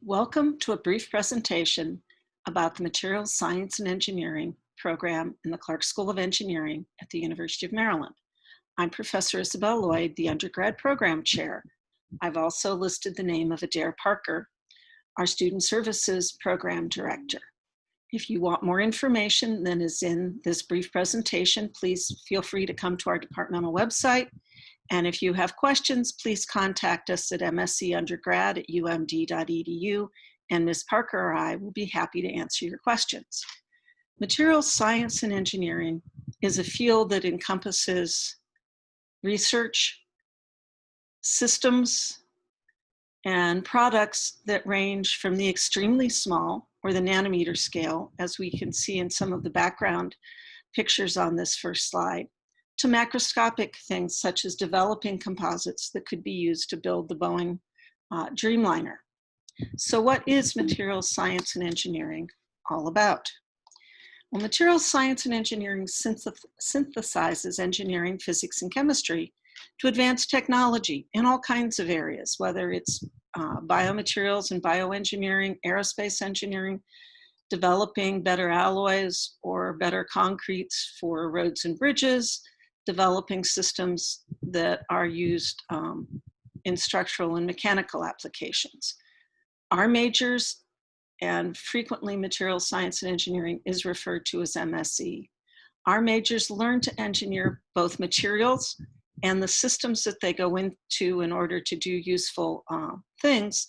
Welcome to a brief presentation about the Materials Science and Engineering program in the Clark School of Engineering at the University of Maryland. I'm Professor Isabel Lloyd, the undergrad program chair. I've also listed the name of Adair Parker, our Student Services Program Director. If you want more information than is in this brief presentation, please feel free to come to our departmental website. And if you have questions, please contact us at mscundergrad@umd.edu, and Ms. Parker or I will be happy to answer your questions. Materials science and engineering is a field that encompasses research, systems, and products that range from the extremely small, or the nanometer scale, as we can see in some of the background pictures on this first slide, to macroscopic things such as developing composites that could be used to build the Boeing Dreamliner. So what is materials science and engineering all about? Well, materials science and engineering synthesizes engineering, physics, and chemistry to advance technology in all kinds of areas, whether it's biomaterials and bioengineering, aerospace engineering, developing better alloys or better concretes for roads and bridges, developing systems that are used in structural and mechanical applications. Our majors, and frequently materials science and engineering is referred to as MSE. Our majors learn to engineer both materials and the systems that they go into in order to do useful things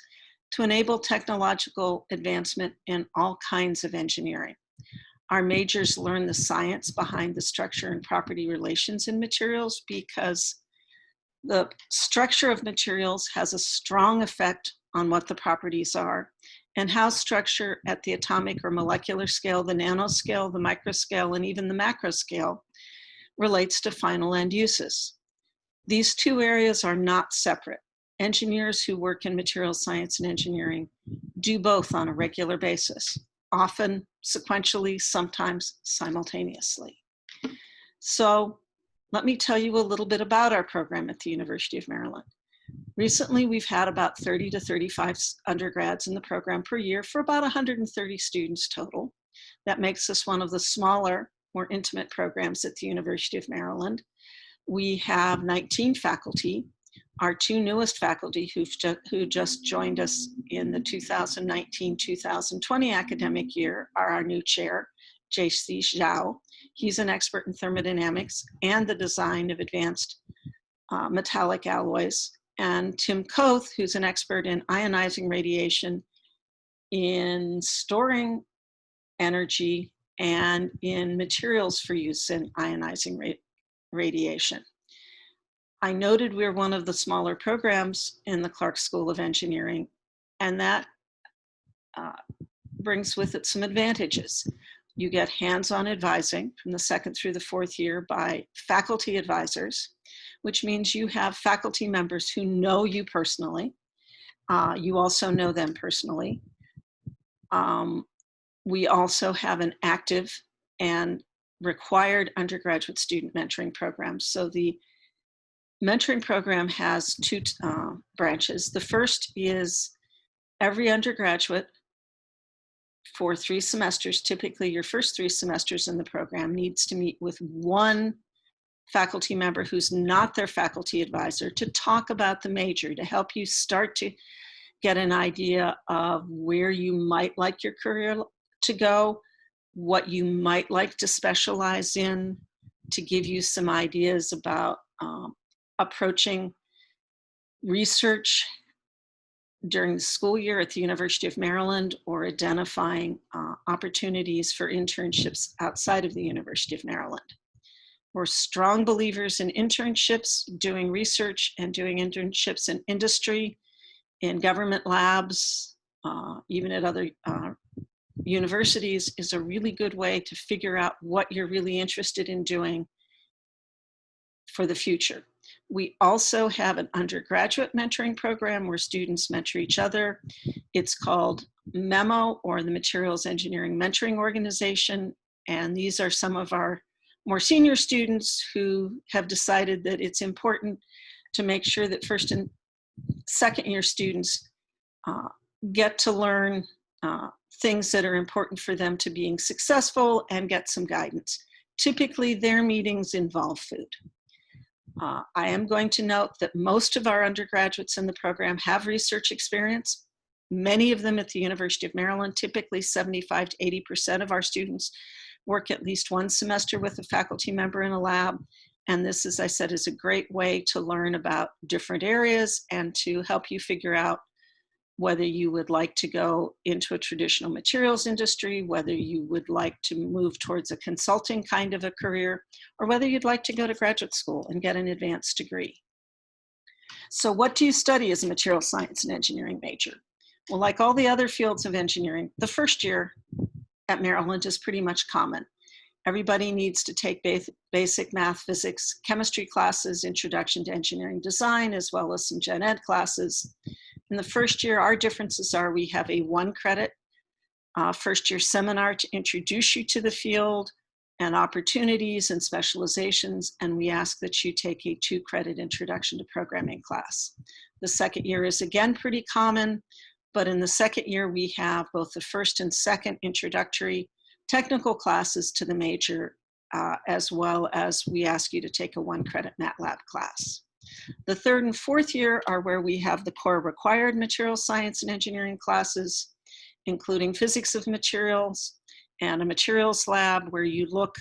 to enable technological advancement in all kinds of engineering. Our majors learn the science behind the structure and property relations in materials because the structure of materials has a strong effect on what the properties are, and how structure at the atomic or molecular scale, the nanoscale, the microscale, and even the macro scale relates to final end uses. These two areas are not separate. Engineers who work in materials science and engineering do both on a regular basis, often sequentially, sometimes simultaneously. So let me tell you a little bit about our program at the University of Maryland. Recently, we've had about 30 to 35 undergrads in the program per year for about 130 students total. That makes us one of the smaller, more intimate programs at the University of Maryland. We have 19 faculty. Our two newest faculty who just joined us in the 2019-2020 academic year are our new chair, J.C. Zhao. He's an expert in thermodynamics and the design of advanced metallic alloys. And Tim Koth, who's an expert in ionizing radiation, in storing energy, and in materials for use in ionizing radiation. I noted we're one of the smaller programs in the Clark School of Engineering, and that brings with it some advantages. You get hands-on advising from the second through the fourth year by faculty advisors, which means you have faculty members who know you personally. You also know them personally. We also have an active and required undergraduate student mentoring program. So the mentoring program has two branches. The first is every undergraduate for 3 semesters, typically your first 3 semesters in the program, needs to meet with one faculty member who's not their faculty advisor to talk about the major, to help you start to get an idea of where you might like your career to go, what you might like to specialize in, to give you some ideas about approaching research during the school year at the University of Maryland, or identifying opportunities for internships outside of the University of Maryland. We're strong believers in internships, doing research and doing internships in industry, in government labs, even at other universities is a really good way to figure out what you're really interested in doing for the future. We also have an undergraduate mentoring program where students mentor each other. It's called MEMO, or the Materials Engineering Mentoring Organization. And these are some of our more senior students who have decided that it's important to make sure that first and second year students get to learn things that are important for them to being successful and get some guidance. Typically, their meetings involve food. I am going to note that most of our undergraduates in the program have research experience, many of them at the University of Maryland. Typically 75 to 80% of our students work at least one semester with a faculty member in a lab. And this, as I said, is a great way to learn about different areas and to help you figure out whether you would like to go into a traditional materials industry, whether you would like to move towards a consulting kind of a career, or whether you'd like to go to graduate school and get an advanced degree. So what do you study as a material science and engineering major? Well, like all the other fields of engineering, the first year at Maryland is pretty much common. Everybody needs to take basic math, physics, chemistry classes, introduction to engineering design, as well as some gen ed classes. In the first year, our differences are we have a 1-credit first year seminar to introduce you to the field and opportunities and specializations, and we ask that you take a 2-credit introduction to programming class. The second year is again pretty common, but in the second year, we have both the first and second introductory technical classes to the major, as well as we ask you to take a 1-credit MATLAB class. The third and fourth year are where we have the core required material science and engineering classes, including physics of materials and a materials lab where you look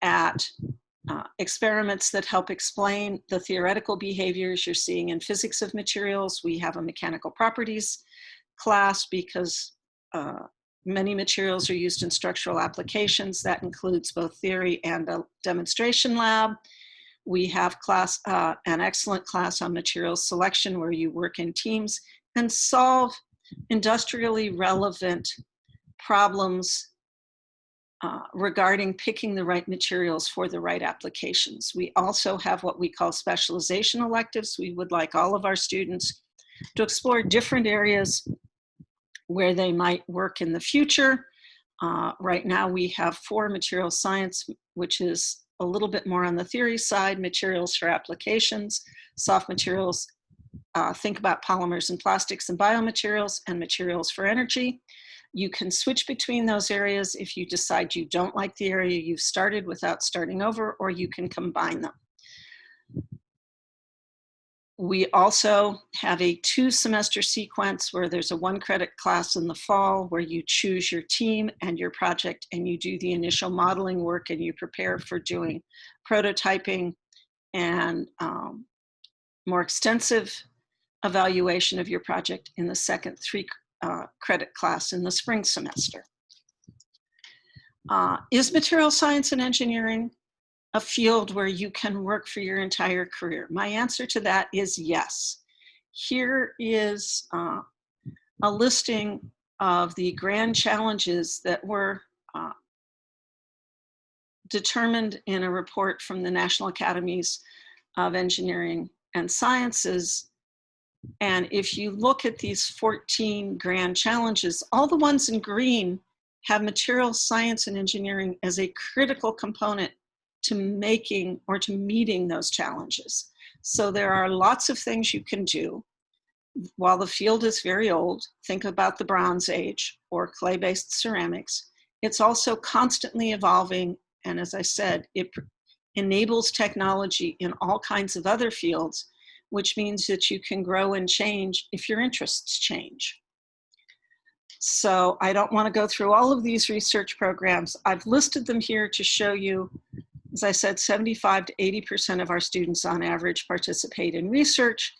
at experiments that help explain the theoretical behaviors you're seeing in physics of materials. We have a mechanical properties class because many materials are used in structural applications. That includes both theory and a demonstration lab. We have an excellent class on materials selection where you work in teams and solve industrially relevant problems regarding picking the right materials for the right applications. We also have what we call specialization electives. We would like all of our students to explore different areas where they might work in the future. Right now we have 4 material science, which is a little bit more on the theory side, materials for applications, soft materials, think about polymers and plastics and biomaterials, and materials for energy. You can switch between those areas if you decide you don't like the area you've started without starting over, or you can combine them. We also have a 2-semester sequence where there's a 1-credit class in the fall where you choose your team and your project and you do the initial modeling work and you prepare for doing prototyping and more extensive evaluation of your project in the second 3-credit class in the spring semester. Is material science and engineering a field where you can work for your entire career? My answer to that is yes. Here is a listing of the grand challenges that were determined in a report from the National Academies of Engineering and Sciences. And if you look at these 14 grand challenges, all the ones in green have material science and engineering as a critical component to making or to meeting those challenges. So there are lots of things you can do. While the field is very old, think about the Bronze Age or clay-based ceramics. It's also constantly evolving, and as I said, it enables technology in all kinds of other fields, which means that you can grow and change if your interests change. So I don't want to go through all of these research programs. I've listed them here to show you. As I said, 75 to 80% of our students on average participate in research,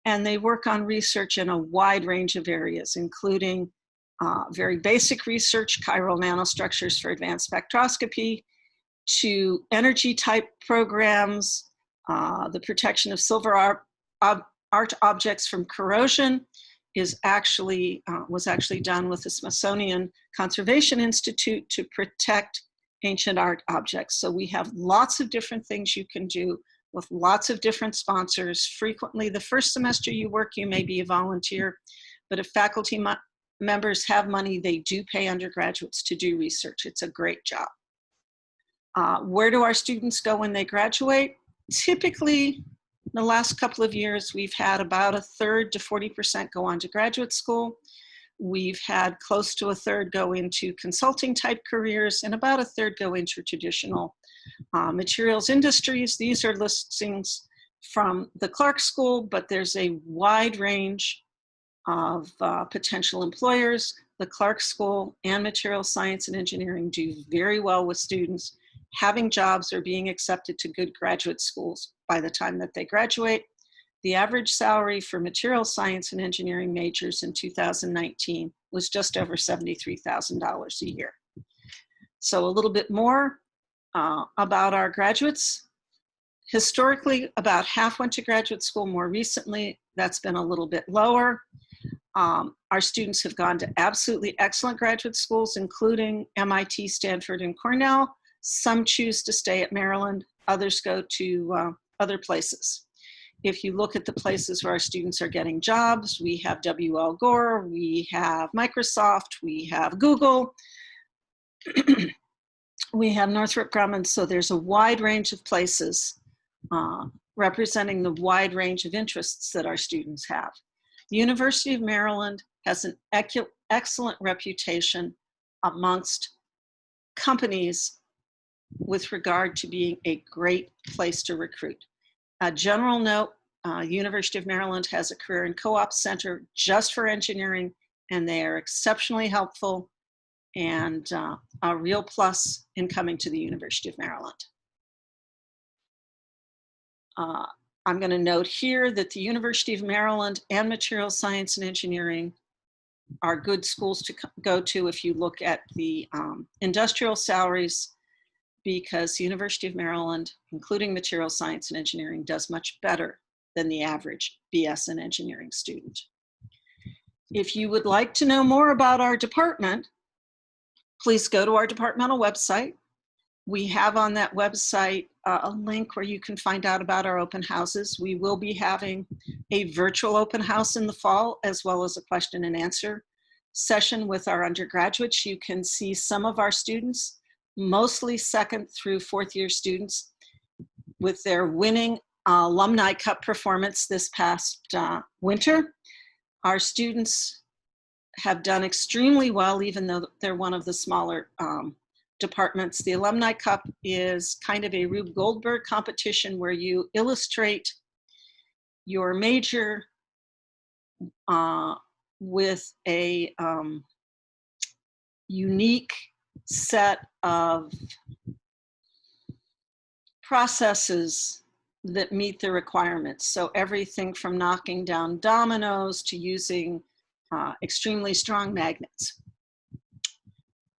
and they work on research in a wide range of areas, including very basic research, chiral nanostructures for advanced spectroscopy, to energy type programs, the protection of silver art objects from corrosion was actually done with the Smithsonian Conservation Institute to protect ancient art objects. So we have lots of different things you can do with lots of different sponsors. Frequently, the first semester you work, you may be a volunteer, but if faculty members have money, they do pay undergraduates to do research. It's a great job. Where do our students go when they graduate? Typically, the last couple of years, we've had about a third to 40% go on to graduate school. We've had close to a third go into consulting type careers and about a third go into traditional materials industries. These are listings from the Clark School, but there's a wide range of potential employers. The Clark School and Material Science and Engineering do very well with students having jobs or being accepted to good graduate schools by the time that they graduate. The average salary for material science and engineering majors in 2019 was just over $73,000 a year. So a little bit more about our graduates. Historically, about half went to graduate school. More recently, that's been a little bit lower. Our students have gone to absolutely excellent graduate schools, including MIT, Stanford, and Cornell. Some choose to stay at Maryland, others go to other places. If you look at the places where our students are getting jobs, we have W.L. Gore, we have Microsoft, we have Google, we have Northrop Grumman, so there's a wide range of places representing the wide range of interests that our students have. The University of Maryland has an excellent reputation amongst companies with regard to being a great place to recruit. A general note, University of Maryland has a career and co-op center just for engineering, and they are exceptionally helpful and a real plus in coming to the University of Maryland. I'm going to note here that the University of Maryland and Material Science and Engineering are good schools to go to if you look at the industrial salaries, because the University of Maryland, including Material Science and Engineering, does much better than the average BS in engineering student. If you would like to know more about our department, please go to our departmental website. We have on that website a link where you can find out about our open houses. We will be having a virtual open house in the fall, as well as a question and answer session with our undergraduates. You can see some of our students, mostly second through fourth year students, with their winning Alumni Cup performance this past winter. Our students have done extremely well, even though they're one of the smaller departments. The Alumni Cup is kind of a Rube Goldberg competition where you illustrate your major with a unique set of processes that meet the requirements. So everything from knocking down dominoes to using extremely strong magnets.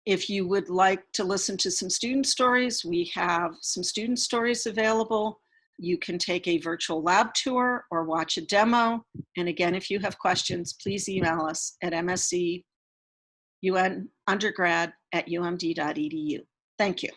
If you would like to listen to some student stories, we have some student stories available. You can take a virtual lab tour or watch a demo. And again, if you have questions, please email us at mscundergrad@umd.edu. Thank you.